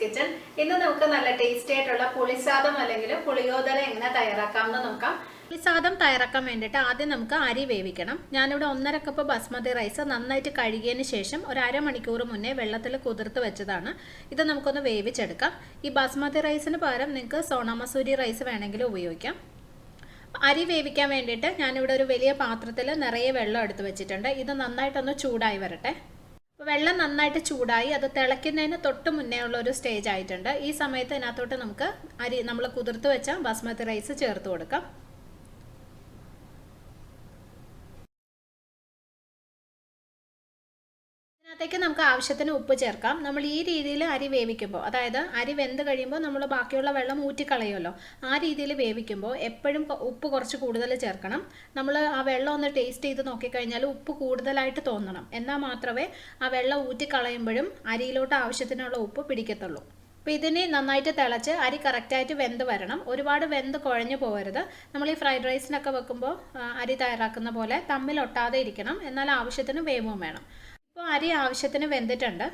Kitchen. ഇന്ന് നമുക്ക് നല്ല ടേസ്റ്റി ആയിട്ടുള്ള പുളിസാദം അല്ലെങ്കിൽ പുളിയോദര എങ്ങനെ തയ്യാറാക്കാമെന്ന് നോക്കാം. പുളിസാദം തയ്യാറാക്കാൻ വേണ്ടിയിട്ട് ആദ്യം നമുക്ക് അരി വേവിക്കണം. ഞാനിവിടെ 1.5 കപ്പ് ബസ്മതി റൈസ് നന്നായിട്ട് കഴുകിയതിന് ശേഷം ഒരു അരമണിക്കൂർ മുന്നേ വെള്ളത്തിൽ കുതിർത്ത് വെച്ചതാണ്. ഇത് നമുക്കൊന്ന് വേവിച്ചെടുക്കാം. ഈ ബസ്മതി റൈസിന് പകരം നിങ്ങൾക്ക് സോണ മസൂരി റൈസ് വേണമെങ്കിലും ഉപയോഗിക്കാം. അരി വേവിക്കാൻ വേണ്ടിയിട്ട് ഞാനിവിടെ ഒരു വലിയ പാത്രത്തിൽ നിറയെ വെള്ളം എടുത്ത് വെച്ചിട്ടുണ്ട്. ഇത് നന്നായിട്ടൊന്ന് ചൂടായി വരട്ടെ. വെള്ളം നന്നായിട്ട് ചൂടായി അത് തിളയ്ക്കുന്നതിന് തൊട്ട് മുന്നേ ഉള്ള ഒരു സ്റ്റേജ് ആയിട്ടുണ്ട്. ഈ സമയത്ത് ഇതിനകത്തോട്ട് നമുക്ക് നമ്മൾ കുതിർത്ത് വെച്ച ബസ്മതി റൈസ് ചേർത്ത് കൊടുക്കാം. ഇതിനകത്തേക്ക് നമുക്ക് ആവശ്യത്തിന് ഉപ്പ് ചേർക്കാം. നമ്മൾ ഈ രീതിയിൽ അരി വേവിക്കുമ്പോൾ, അതായത് അരി വെന്ത് കഴിയുമ്പോൾ നമ്മൾ ബാക്കിയുള്ള വെള്ളം ഊറ്റിക്കളയുമല്ലോ, ആ രീതിയിൽ വേവിക്കുമ്പോൾ എപ്പോഴും ഉപ്പ് കുറച്ച് കൂടുതൽ ചേർക്കണം. നമ്മൾ ആ വെള്ളം ഒന്ന് ടേസ്റ്റ് ചെയ്ത് നോക്കിക്കഴിഞ്ഞാൽ ഉപ്പ് കൂടുതലായിട്ട് തോന്നണം. എന്നാൽ മാത്രമേ ആ വെള്ളം ഊറ്റിക്കളയുമ്പോഴും അരിയിലോട്ട് ആവശ്യത്തിനുള്ള ഉപ്പ് പിടിക്കത്തുള്ളൂ. അപ്പോൾ ഇതിനെ നന്നായിട്ട് തിളച്ച് അരി കറക്റ്റായിട്ട് വെന്ത് വരണം. ഒരുപാട് വെന്ത് കുഴഞ്ഞു പോകരുത്. നമ്മൾ ഈ ഫ്രൈഡ് റൈസിനൊക്കെ വെക്കുമ്പോൾ അരി തയ്യാറാക്കുന്ന പോലെ തമ്മിൽ ഒട്ടാതെ ഇരിക്കണം. എന്നാൽ ആവശ്യത്തിന് വേവും വേണം. ഇപ്പോൾ അരി ആവശ്യത്തിന് വെന്തിട്ടുണ്ട്.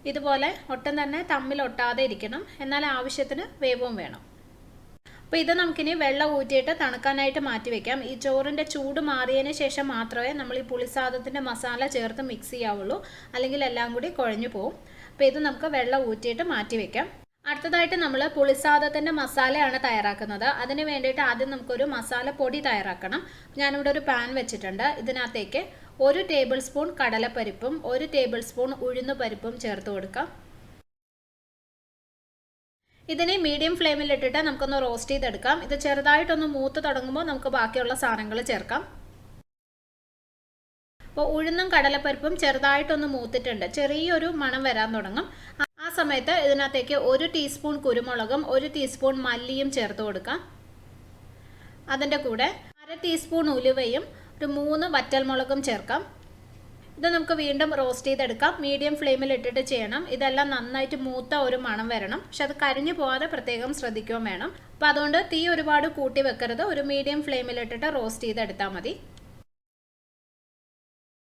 ഇതുപോലെ ഒട്ടും തന്നെ തമ്മിൽ ഒട്ടാതെ ഇരിക്കണം. എന്നാൽ ആവശ്യത്തിന് വേവും വേണം. അപ്പോൾ ഇത് നമുക്കിനി വെള്ളം ഊറ്റിയിട്ട് തണുക്കാനായിട്ട് മാറ്റി വയ്ക്കാം. ഈ ചോറിൻ്റെ ചൂട് മാറിയതിന് ശേഷം മാത്രമേ നമ്മൾ ഈ പുളിസാദത്തിൻ്റെ മസാല ചേർത്ത് മിക്സ് ചെയ്യാവുള്ളൂ, അല്ലെങ്കിൽ എല്ലാം കൂടി കുഴഞ്ഞു പോകും. അപ്പോൾ ഇത് നമുക്ക് വെള്ളം ഊറ്റിയിട്ട് മാറ്റി വയ്ക്കാം. അടുത്തതായിട്ട് നമ്മൾ പുളിസാദത്തിൻ്റെ മസാലയാണ് തയ്യാറാക്കുന്നത്. അതിന് വേണ്ടിയിട്ട് ആദ്യം നമുക്കൊരു മസാല പൊടി തയ്യാറാക്കണം. ഞാനിവിടെ ഒരു പാൻ വെച്ചിട്ടുണ്ട്. ഇതിനകത്തേക്ക് 1 ടേബിൾ സ്പൂൺ കടലപ്പരിപ്പും 1 ടേബിൾ സ്പൂൺ ഉഴുന്നുപരിപ്പും ചേർത്ത് കൊടുക്കാം. ഇതിനെ മീഡിയം ഫ്ലെയിമിലിട്ടിട്ട് നമുക്കൊന്ന് റോസ്റ്റ് ചെയ്തെടുക്കാം. ഇത് ചെറുതായിട്ടൊന്ന് മൂത്ത് തുടങ്ങുമ്പോൾ നമുക്ക് ബാക്കിയുള്ള സാധനങ്ങൾ ചേർക്കാം. അപ്പോൾ ഉഴുന്നും കടലപ്പരിപ്പും ചെറുതായിട്ടൊന്ന് മൂത്തിട്ടുണ്ട്. ചെറിയൊരു മണം വരാൻ തുടങ്ങും. ആ സമയത്ത് ഇതിനകത്തേക്ക് 1 ടീസ്പൂൺ കുരുമുളകും 1 ടീസ്പൂൺ മല്ലിയും ചേർത്ത് കൊടുക്കാം. അതിൻ്റെ കൂടെ 1/2 ടീസ്പൂൺ ഉലുവയും ഒരു 3 വറ്റൽമുളകും ചേർക്കാം. ഇത് നമുക്ക് വീണ്ടും റോസ്റ്റ് ചെയ്തെടുക്കാം. മീഡിയം ഫ്ലെയിമിൽ ഇട്ടിട്ട് ചെയ്യണം. ഇതെല്ലാം നന്നായിട്ട് മൂത്ത ഒരു മണം വരണം. പക്ഷെ അത് കരിഞ്ഞു പോകാതെ പ്രത്യേകം ശ്രദ്ധിക്കുകയും വേണം. അപ്പോൾ അതുകൊണ്ട് തീ ഒരുപാട് കൂട്ടി വെക്കരുത്. ഒരു മീഡിയം ഫ്ലെയിമിൽ ഇട്ടിട്ട് റോസ്റ്റ് ചെയ്തെടുത്താൽ മതി.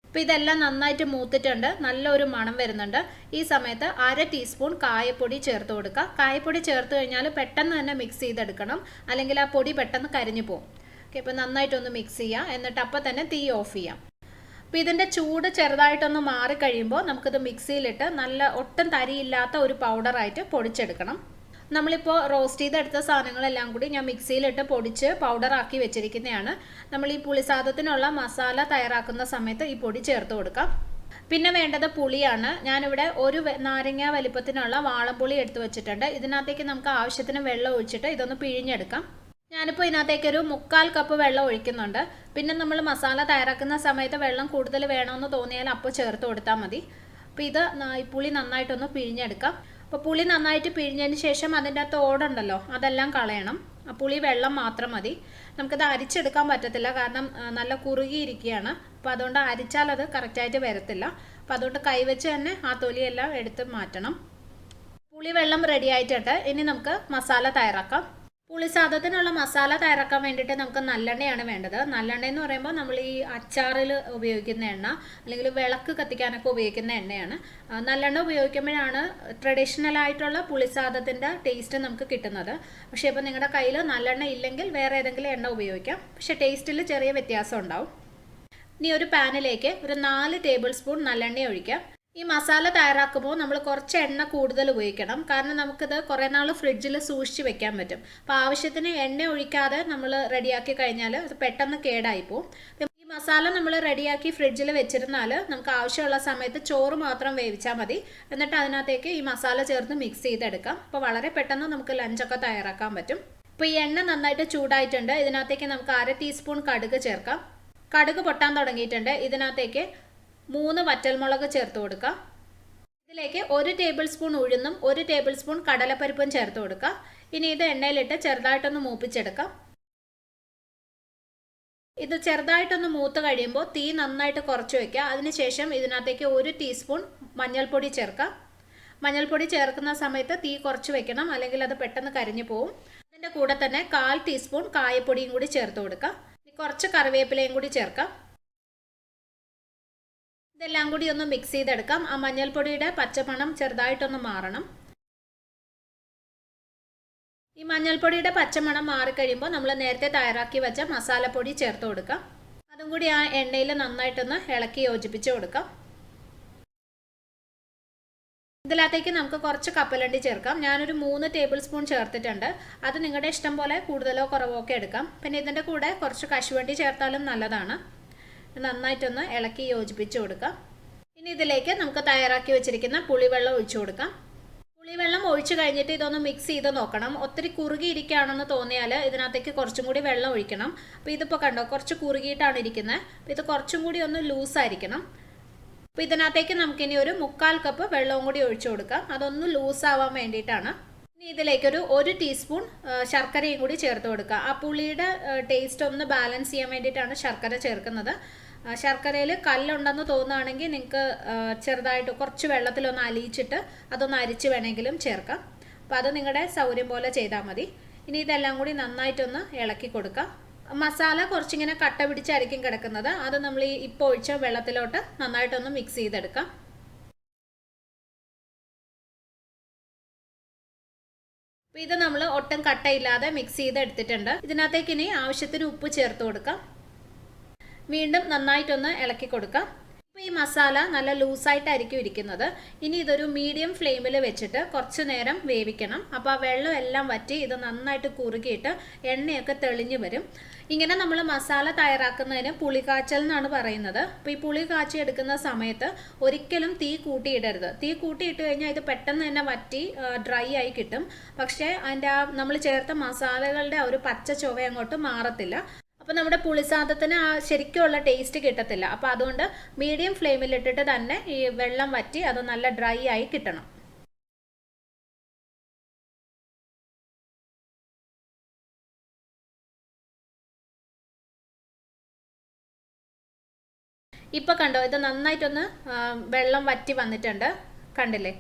അപ്പോൾ ഇതെല്ലാം നന്നായിട്ട് മൂത്തിട്ടുണ്ട്. നല്ലൊരു മണം വരുന്നുണ്ട്. ഈ സമയത്ത് 1/2 ടീസ്പൂൺ കായപ്പൊടി ചേർത്ത് കൊടുക്കുക. കായപ്പൊടി ചേർത്ത് കഴിഞ്ഞാൽ പെട്ടെന്ന് തന്നെ മിക്സ് ചെയ്തെടുക്കണം, അല്ലെങ്കിൽ ആ പൊടി പെട്ടെന്ന് കരിഞ്ഞു പോകും. ഓക്കെ, ഇപ്പോൾ നന്നായിട്ടൊന്ന് മിക്സ് ചെയ്യാം. എന്നിട്ട് അപ്പോൾ തന്നെ തീ ഓഫ് ചെയ്യാം. അപ്പോൾ ഇതിൻ്റെ ചൂട് ചെറുതായിട്ടൊന്ന് മാറിക്കഴിയുമ്പോൾ നമുക്കിത് മിക്സിയിലിട്ട് നല്ല ഒട്ടും തരിയില്ലാത്ത ഒരു പൗഡറായിട്ട് പൊടിച്ചെടുക്കണം. നമ്മളിപ്പോൾ റോസ്റ്റ് ചെയ്തെടുത്ത സാധനങ്ങളെല്ലാം കൂടി ഞാൻ മിക്സിയിലിട്ട് പൊടിച്ച് പൗഡറാക്കി വെച്ചിരിക്കുന്നതാണ്. നമ്മൾ ഈ പുളിസാദത്തിനുള്ള മസാല തയ്യാറാക്കുന്ന സമയത്ത് ഈ പൊടി ചേർത്ത് കൊടുക്കാം. പിന്നെ വേണ്ടത് പുളിയാണ്. ഞാനിവിടെ ഒരു നാരങ്ങ വലിപ്പത്തിനുള്ള വാളംപുളി എടുത്ത് വെച്ചിട്ടുണ്ട്. ഇതിനകത്തേക്ക് നമുക്ക് ആവശ്യത്തിന് വെള്ളം ഒഴിച്ചിട്ട് ഇതൊന്ന് പിഴിഞ്ഞെടുക്കാം. ഞാനിപ്പോൾ ഇതിനകത്തേക്ക് ഒരു 1/4 കപ്പ് വെള്ളം ഒഴിക്കുന്നുണ്ട്. പിന്നെ നമ്മൾ മസാല തയ്യാറാക്കുന്ന സമയത്ത് വെള്ളം കൂടുതൽ വേണമെന്ന് തോന്നിയാൽ അപ്പോൾ ചേർത്ത് കൊടുത്താൽ മതി. അപ്പോൾ ഇത് ഈ പുളി നന്നായിട്ടൊന്ന് പിഴിഞ്ഞെടുക്കാം. അപ്പോൾ പുളി നന്നായിട്ട് പിഴിഞ്ഞതിന് ശേഷം അതിൻ്റെ ആ തോടുണ്ടല്ലോ അതെല്ലാം കളയണം. ആ പുളി വെള്ളം മാത്രം മതി. നമുക്കത് അരിച്ചെടുക്കാൻ പറ്റത്തില്ല, കാരണം നല്ല കുറുകിയിരിക്കുകയാണ്. അപ്പോൾ അതുകൊണ്ട് അരിച്ചാൽ അത് കറക്റ്റായിട്ട് വരത്തില്ല. അപ്പോൾ അതുകൊണ്ട് കൈവച്ച് തന്നെ ആ തൊലിയെല്ലാം എടുത്ത് മാറ്റണം. പുളി വെള്ളം റെഡി ആയിട്ടുണ്ട്. ഇനി നമുക്ക് മസാല തയ്യാറാക്കാം. പുളിസാദത്തിനുള്ള മസാല തയ്യാറാക്കാൻ വേണ്ടിയിട്ട് നമുക്ക് നല്ലെണ്ണയാണ് വേണ്ടത്. നല്ലെണ്ണ എന്ന് പറയുമ്പോൾ നമ്മൾ ഈ അച്ചാറിൽ ഉപയോഗിക്കുന്ന എണ്ണ, അല്ലെങ്കിൽ വിളക്ക് കത്തിക്കാനൊക്കെ ഉപയോഗിക്കുന്ന എണ്ണയാണ്. നല്ലെണ്ണ ഉപയോഗിക്കുമ്പോഴാണ് ട്രഡീഷണൽ ആയിട്ടുള്ള പുളിസാദത്തിൻ്റെ ടേസ്റ്റ് നമുക്ക് കിട്ടുന്നത്. പക്ഷേ ഇപ്പോൾ നിങ്ങളുടെ കയ്യിൽ നല്ലെണ്ണ ഇല്ലെങ്കിൽ വേറെ ഏതെങ്കിലും എണ്ണ ഉപയോഗിക്കാം. പക്ഷേ ടേസ്റ്റിൽ ചെറിയ വ്യത്യാസം ഉണ്ടാവും. ഇനി ഒരു പാനിലേക്ക് ഒരു 4 ടേബിൾ സ്പൂൺ നല്ലെണ്ണ ഒഴിക്കാം. ഈ മസാല തയ്യാറാക്കുമ്പോൾ നമ്മൾ കുറച്ച് എണ്ണ കൂടുതൽ ഉപയോഗിക്കണം, കാരണം നമുക്കിത് കുറേ നാൾ ഫ്രിഡ്ജിൽ സൂക്ഷിച്ച് വെക്കാൻ പറ്റും. അപ്പോൾ ആവശ്യത്തിന് എണ്ണ ഒഴിക്കാതെ നമ്മൾ റെഡിയാക്കി കഴിഞ്ഞാൽ അത് പെട്ടെന്ന് കേടായിപ്പോവും. ഈ മസാല നമ്മൾ റെഡിയാക്കി ഫ്രിഡ്ജിൽ വെച്ചിരുന്നാൽ നമുക്ക് ആവശ്യമുള്ള സമയത്ത് ചോറ് മാത്രം വേവിച്ചാൽ മതി. എന്നിട്ട് അതിനകത്തേക്ക് ഈ മസാല ചേർത്ത് മിക്സ് ചെയ്തെടുക്കാം. അപ്പോൾ വളരെ പെട്ടെന്ന് നമുക്ക് ലഞ്ചൊക്കെ തയ്യാറാക്കാൻ പറ്റും. ഇപ്പോൾ ഈ എണ്ണ നന്നായിട്ട് ചൂടായിട്ടുണ്ട്. ഇതിനകത്തേക്ക് നമുക്ക് 1/2 ടീസ്പൂൺ കടുക് ചേർക്കാം. കടുക് പൊട്ടാൻ തുടങ്ങിയിട്ടുണ്ട്. ഇതിനകത്തേക്ക് 3 വറ്റൽമുളക് ചേർത്ത് കൊടുക്കുക. ഇതിലേക്ക് 1 ടേബിൾ സ്പൂൺ ഉഴുന്നും 1 ടേബിൾ സ്പൂൺ കടലപ്പരിപ്പും ചേർത്ത് കൊടുക്കുക. ഇനി ഇത് എണ്ണയിലിട്ട് ചെറുതായിട്ടൊന്ന് മൂപ്പിച്ചെടുക്കാം. ഇത് ചെറുതായിട്ടൊന്ന് മൂത്ത് കഴിയുമ്പോൾ തീ നന്നായിട്ട് കുറച്ച് വയ്ക്കുക. അതിനുശേഷം ഇതിനകത്തേക്ക് 1 ടീസ്പൂൺ മഞ്ഞൾപ്പൊടി ചേർക്കാം. മഞ്ഞൾപ്പൊടി ചേർക്കുന്ന സമയത്ത് തീ കുറച്ച് വെക്കണം, അല്ലെങ്കിൽ അത് പെട്ടെന്ന് കരിഞ്ഞു പോവും. അതിൻ്റെ കൂടെ തന്നെ 1/4 ടീസ്പൂൺ കായപ്പൊടിയും കൂടി ചേർത്ത് കൊടുക്കുക. കുറച്ച് കറിവേപ്പിലയും കൂടി ചേർക്കാം. ഇതെല്ലാം കൂടി ഒന്ന് മിക്സ് ചെയ്തെടുക്കാം. ആ മഞ്ഞൾപ്പൊടിയുടെ പച്ചമണം ചെറുതായിട്ടൊന്ന് മാറണം. ഈ മഞ്ഞൾപ്പൊടിയുടെ പച്ചമണം മാറിക്കഴിയുമ്പോൾ നമ്മൾ നേരത്തെ തയ്യാറാക്കി വെച്ച മസാലപ്പൊടി ചേർത്ത് കൊടുക്കാം. അതും കൂടി ആ എണ്ണയിൽ നന്നായിട്ടൊന്ന് ഇളക്കി യോജിപ്പിച്ച് കൊടുക്കാം. ഇതിനകത്തേക്ക് നമുക്ക് കുറച്ച് കപ്പലണ്ടി ചേർക്കാം. ഞാനൊരു 3 ടേബിൾ സ്പൂൺ ചേർത്തിട്ടുണ്ട്. അത് നിങ്ങളുടെ ഇഷ്ടം പോലെ കൂടുതലോ കുറവോ ഒക്കെ എടുക്കാം. പിന്നെ ഇതിൻ്റെ കൂടെ കുറച്ച് കശുവണ്ടി ചേർത്താലും നല്ലതാണ്. നന്നായിട്ടൊന്ന് ഇളക്കി യോജിപ്പിച്ച് കൊടുക്കാം. ഇനി ഇതിലേക്ക് നമുക്ക് തയ്യാറാക്കി വെച്ചിരിക്കുന്ന പുളിവെള്ളം ഒഴിച്ചു കൊടുക്കാം. പുളിവെള്ളം ഒഴിച്ചു കഴിഞ്ഞിട്ട് ഇതൊന്ന് മിക്സ് ചെയ്ത് നോക്കണം. ഒത്തിരി കുറുകിയിരിക്കുകയാണെന്ന് തോന്നിയാൽ ഇതിനകത്തേക്ക് കുറച്ചും കൂടി വെള്ളം ഒഴിക്കണം. അപ്പോൾ ഇതിപ്പോൾ കണ്ടോ കുറച്ച് കുറുകിയിട്ടാണ് ഇരിക്കുന്നത്. അപ്പോൾ ഇത് കുറച്ചും കൂടി ഒന്ന് ലൂസായിരിക്കണം. അപ്പോൾ ഇതിനകത്തേക്ക് നമുക്കിനി ഒരു 1/4 കപ്പ് വെള്ളവും കൂടി ഒഴിച്ചു കൊടുക്കാം. അതൊന്ന് ലൂസാവാൻ വേണ്ടിയിട്ടാണ്. ഇനി ഇതിലേക്കൊരു 1 ടീസ്പൂൺ ശർക്കരയും കൂടി ചേർത്ത് കൊടുക്കുക. ആ പുളിയുടെ ടേസ്റ്റ് ഒന്ന് ബാലൻസ് ചെയ്യാൻ വേണ്ടിയിട്ടാണ് ശർക്കര ചേർക്കുന്നത്. ശർക്കരയിൽ കല്ലുണ്ടെന്ന് തോന്നുകയാണെങ്കിൽ നിങ്ങൾക്ക് ചെറുതായിട്ട് കുറച്ച് വെള്ളത്തിലൊന്ന് അലിയിച്ചിട്ട് അതൊന്ന് അരിച്ച് വേണമെങ്കിലും ചേർക്കാം. അപ്പോൾ അത് നിങ്ങളുടെ സൗകര്യം പോലെ ചെയ്താൽ മതി. ഇനി ഇതെല്ലാം കൂടി നന്നായിട്ടൊന്ന് ഇളക്കി കൊടുക്കാം. മസാല കുറച്ചിങ്ങനെ കട്ട പിടിച്ചായിരിക്കും കിടക്കുന്നത്. അത് നമ്മൾ ഈ ഇപ്പോൾ ഒഴിച്ച വെള്ളത്തിലോട്ട് നന്നായിട്ടൊന്ന് മിക്സ് ചെയ്തെടുക്കാം. അപ്പോൾ ഇത് നമ്മൾ ഒട്ടും കട്ടയില്ലാതെ മിക്സ് ചെയ്തെടുത്തിട്ടുണ്ട്. ഇതിനകത്തേക്ക് ഇനി ആവശ്യത്തിന് ഉപ്പ് ചേർത്ത് കൊടുക്കാം. വീണ്ടും നന്നായിട്ടൊന്ന് ഇളക്കി കൊടുക്കാം. ഇപ്പോൾ ഈ മസാല നല്ല ലൂസായിട്ടായിരിക്കും ഇരിക്കുന്നത്. ഇനി ഇതൊരു മീഡിയം ഫ്ലെയിമിൽ വെച്ചിട്ട് കുറച്ച് നേരം വേവിക്കണം. അപ്പോൾ ആ വെള്ളം എല്ലാം വറ്റി ഇത് നന്നായിട്ട് കുറുകിയിട്ട് എണ്ണയൊക്കെ തെളിഞ്ഞു വരും. ഇങ്ങനെ നമ്മൾ മസാല തയ്യാറാക്കുന്നതിന് പുളികാച്ചൽ എന്നാണ് പറയുന്നത്. അപ്പോൾ ഈ പുളി കാച്ചി എടുക്കുന്ന സമയത്ത് ഒരിക്കലും തീ കൂട്ടിയിടരുത്. തീ കൂട്ടിയിട്ട് കഴിഞ്ഞാൽ ഇത് പെട്ടെന്ന് തന്നെ വറ്റി ഡ്രൈ ആയി കിട്ടും. പക്ഷേ അതിൻ്റെ നമ്മൾ ചേർത്ത മസാലകളുടെ ഒരു പച്ച ചുവ അങ്ങോട്ട് മാറത്തില്ല. അപ്പോൾ നമ്മുടെ പുളിസാദത്തിന് ആ ശരിക്കുള്ള ടേസ്റ്റ് കിട്ടത്തില്ല. അപ്പോൾ അതുകൊണ്ട് മീഡിയം ഫ്ലെയിമിലിട്ടിട്ട് തന്നെ ഈ വെള്ളം വറ്റി അത് നല്ല ഡ്രൈ ആയി കിട്ടണം. ഇപ്പോൾ കണ്ടോ ഇത് നന്നായിട്ടൊന്ന് വെള്ളം വറ്റി വന്നിട്ടുണ്ട്. കണ്ടില്ലേ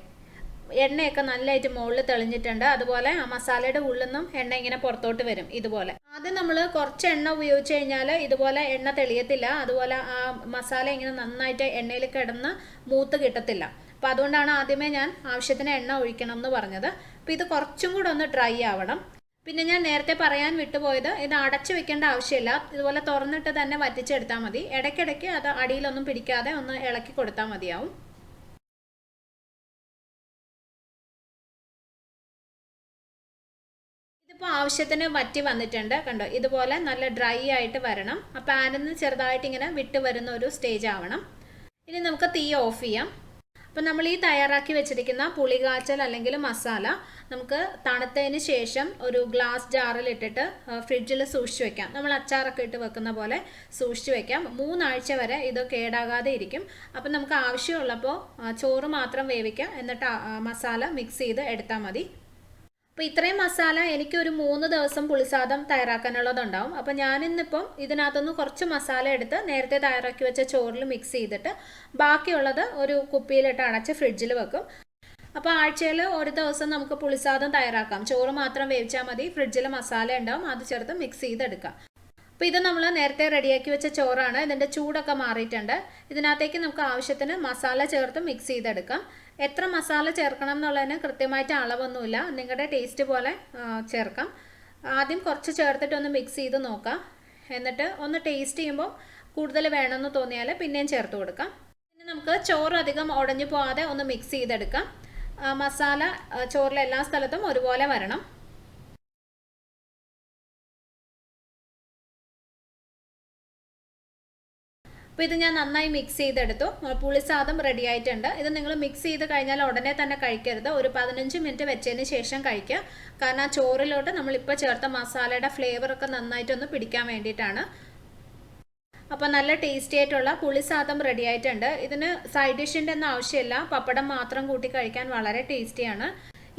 എണ്ണയൊക്കെ നല്ലതായിട്ട് മുകളിൽ തെളിഞ്ഞിട്ടുണ്ട്. അതുപോലെ ആ മസാലയുടെ ഉള്ളിൽ നിന്നും എണ്ണ ഇങ്ങനെ പുറത്തോട്ട് വരും. ഇതുപോലെ ആദ്യം നമ്മൾ കുറച്ച് എണ്ണ ഉപയോഗിച്ച് കഴിഞ്ഞാൽ ഇതുപോലെ എണ്ണ തെളിയത്തില്ല. അതുപോലെ ആ മസാല ഇങ്ങനെ നന്നായിട്ട് എണ്ണയിൽ കിടന്ന് മൂത്ത് കിട്ടത്തില്ല. അപ്പോൾ അതുകൊണ്ടാണ് ആദ്യമേ ഞാൻ ആവശ്യത്തിന് എണ്ണ ഒഴിക്കണം എന്ന് പറഞ്ഞത്. അപ്പോൾ ഇത് കുറച്ചും കൂടെ ഒന്ന് ഡ്രൈ ആവണം. പിന്നെ ഞാൻ നേരത്തെ പറയാൻ വിട്ടുപോയത്, ഇത് അടച്ചു വെക്കേണ്ട ആവശ്യമില്ല. ഇതുപോലെ തുറന്നിട്ട് തന്നെ വറ്റിച്ചെടുത്താൽ മതി. ഇടയ്ക്കിടയ്ക്ക് അത് അടിയിലൊന്നും പിടിക്കാതെ ഒന്ന് ഇളക്കി കൊടുത്താൽ മതിയാവും. ഇതിപ്പോൾ ആവശ്യത്തിന് വറ്റി വന്നിട്ടുണ്ട്. കണ്ടോ ഇതുപോലെ നല്ല ഡ്രൈ ആയിട്ട് വരണം. ആ പാനിൽ നിന്ന് ചെറുതായിട്ട് ഇങ്ങനെ വിട്ട് വരുന്ന ഒരു സ്റ്റേജ് ആവണം. ഇനി നമുക്ക് തീ ഓഫ് ചെയ്യാം. അപ്പം നമ്മൾ ഈ തയ്യാറാക്കി വെച്ചിരിക്കുന്ന പുളികാച്ചൽ അല്ലെങ്കിൽ മസാല നമുക്ക് തണുത്തതിന് ശേഷം ഒരു ഗ്ലാസ് ജാറിലിട്ടിട്ട് ഫ്രിഡ്ജിൽ സൂക്ഷിച്ച് വെക്കാം. നമ്മൾ അച്ചാറൊക്കെ ഇട്ട് വെക്കുന്ന പോലെ സൂക്ഷിച്ച് വെക്കാം. 3 ആഴ്ച വരെ ഇത് കേടാകാതെ ഇരിക്കും. അപ്പം നമുക്ക് ആവശ്യമുള്ളപ്പോൾ ചോറ് മാത്രം വേവിക്കാം. എന്നിട്ട് മസാല മിക്സ് ചെയ്ത് എടുത്താൽ മതി. അപ്പോൾ ഇത്രയും മസാല എനിക്കൊരു 3 ദിവസം പുളിസാദം തയ്യാറാക്കാനുള്ളതുണ്ടാവും. അപ്പോൾ ഞാനിന്നിപ്പം ഇതിനകത്തുനിന്ന് കുറച്ച് മസാല എടുത്ത് നേരത്തെ തയ്യാറാക്കി വെച്ച ചോറിൽ മിക്സ് ചെയ്തിട്ട് ബാക്കിയുള്ളത് ഒരു കുപ്പിയിലിട്ട് അടച്ച് ഫ്രിഡ്ജിൽ വെക്കും. അപ്പോൾ ആഴ്ചയിൽ ഒരു ദിവസം നമുക്ക് പുളിസാദം തയ്യാറാക്കാം. ചോറ് മാത്രം വേവിച്ചാൽ മതി. ഫ്രിഡ്ജിൽ മസാല ഉണ്ടാവും, അത് ചേർത്ത് മിക്സ് ചെയ്തെടുക്കാം. അപ്പോൾ ഇത് നമ്മൾ നേരത്തെ റെഡിയാക്കി വെച്ച ചോറാണ്. ഇതിൻ്റെ ചൂടൊക്കെ മാറിയിട്ടുണ്ട്. ഇതിനകത്തേക്ക് നമുക്ക് ആവശ്യത്തിന് മസാല ചേർത്ത് മിക്സ് ചെയ്തെടുക്കാം. എത്ര മസാല ചേർക്കണം എന്നുള്ളതിന് കൃത്യമായിട്ട് അളവൊന്നുമില്ല. നിങ്ങളുടെ ടേസ്റ്റ് പോലെ ചേർക്കാം. ആദ്യം കുറച്ച് ചേർത്തിട്ട് ഒന്ന് മിക്സ് ചെയ്ത് നോക്കാം. എന്നിട്ട് ഒന്ന് ടേസ്റ്റ് ചെയ്യുമ്പോൾ കൂടുതൽ വേണമെന്ന് തോന്നിയാൽ പിന്നെയും ചേർത്ത് കൊടുക്കാം. പിന്നെ നമുക്ക് ചോറ് അധികം ഉടഞ്ഞു പോകാതെ ഒന്ന് മിക്സ് ചെയ്തെടുക്കാം. മസാല ചോറിലെ എല്ലാ സ്ഥലത്തും ഒരുപോലെ വരണം. അപ്പോൾ ഇത് ഞാൻ നന്നായി മിക്സ് ചെയ്തെടുത്തു. പുളിസാദം റെഡി ആയിട്ടുണ്ട്. ഇത് നിങ്ങൾ മിക്സ് ചെയ്ത് കഴിഞ്ഞാൽ ഉടനെ തന്നെ കഴിക്കരുത്. ഒരു 15 മിനിറ്റ് വെച്ചതിന് ശേഷം കഴിക്കുക. കാരണം ആ ചോറിലോട്ട് നമ്മളിപ്പോൾ ചേർത്ത മസാലയുടെ ഫ്ലേവറൊക്കെ നന്നായിട്ടൊന്ന് പിടിക്കാൻ വേണ്ടിയിട്ടാണ്. അപ്പോൾ നല്ല ടേസ്റ്റി ആയിട്ടുള്ള പുളിസാദം റെഡി ആയിട്ടുണ്ട്. ഇതിന് സൈഡ് ഡിഷിൻ്റെ ഒന്നും ആവശ്യമില്ല. പപ്പടം മാത്രം കൂട്ടി കഴിക്കാൻ വളരെ ടേസ്റ്റിയാണ്.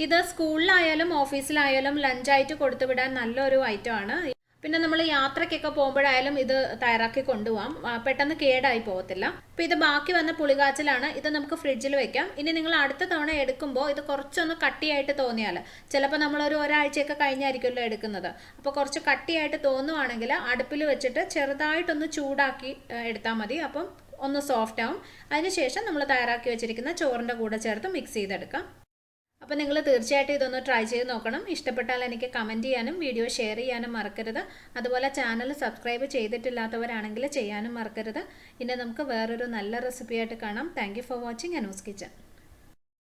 ഇത് സ്കൂളിലായാലും ഓഫീസിലായാലും ലഞ്ചായിട്ട് കൊടുത്തുവിടാൻ നല്ലൊരു ഐറ്റമാണ്. പിന്നെ നമ്മൾ യാത്രയ്ക്കൊക്കെ പോകുമ്പോഴായാലും ഇത് തയ്യാറാക്കി കൊണ്ടുപോകാം. പെട്ടെന്ന് കേടായി പോകത്തില്ല. അപ്പോൾ ഇത് ബാക്കി വന്ന പുളികാച്ചിലാണ്. ഇത് നമുക്ക് ഫ്രിഡ്ജിൽ വെക്കാം. ഇനി നിങ്ങൾ അടുത്ത തവണ എടുക്കുമ്പോൾ ഇത് കുറച്ചൊന്ന് കട്ടിയായിട്ട് തോന്നിയാൽ, ചിലപ്പോൾ നമ്മളൊരു ഒരാഴ്ചയൊക്കെ കഴിഞ്ഞായിരിക്കുമല്ലോ എടുക്കുന്നത്. അപ്പോൾ കുറച്ച് കട്ടിയായിട്ട് തോന്നുവാണെങ്കിൽ അടുപ്പിൽ വെച്ചിട്ട് ചെറുതായിട്ടൊന്ന് ചൂടാക്കി എടുത്താൽ മതി. അപ്പം ഒന്ന് സോഫ്റ്റ് ആവും. അതിനുശേഷം നമ്മൾ തയ്യാറാക്കി വെച്ചിരിക്കുന്ന ചോറിൻ്റെ കൂടെ ചേർത്ത് മിക്സ് ചെയ്തെടുക്കാം. അപ്പോൾ നിങ്ങൾ തീർച്ചയായിട്ടും ഇതൊന്ന് ട്രൈ ചെയ്ത് നോക്കണം. ഇഷ്ടപ്പെട്ടാൽ എനിക്ക് കമൻറ്റ് ചെയ്യാനും വീഡിയോ ഷെയർ ചെയ്യാനും മറക്കരുത്. അതുപോലെ ചാനൽ സബ്സ്ക്രൈബ് ചെയ്തിട്ടില്ലാത്തവരാണെങ്കിൽ ചെയ്യാനും മറക്കരുത്. ഇനി നമുക്ക് വേറൊരു നല്ല റെസിപ്പിയായിട്ട് കാണാം. Thank you for watching Anu's kitchen.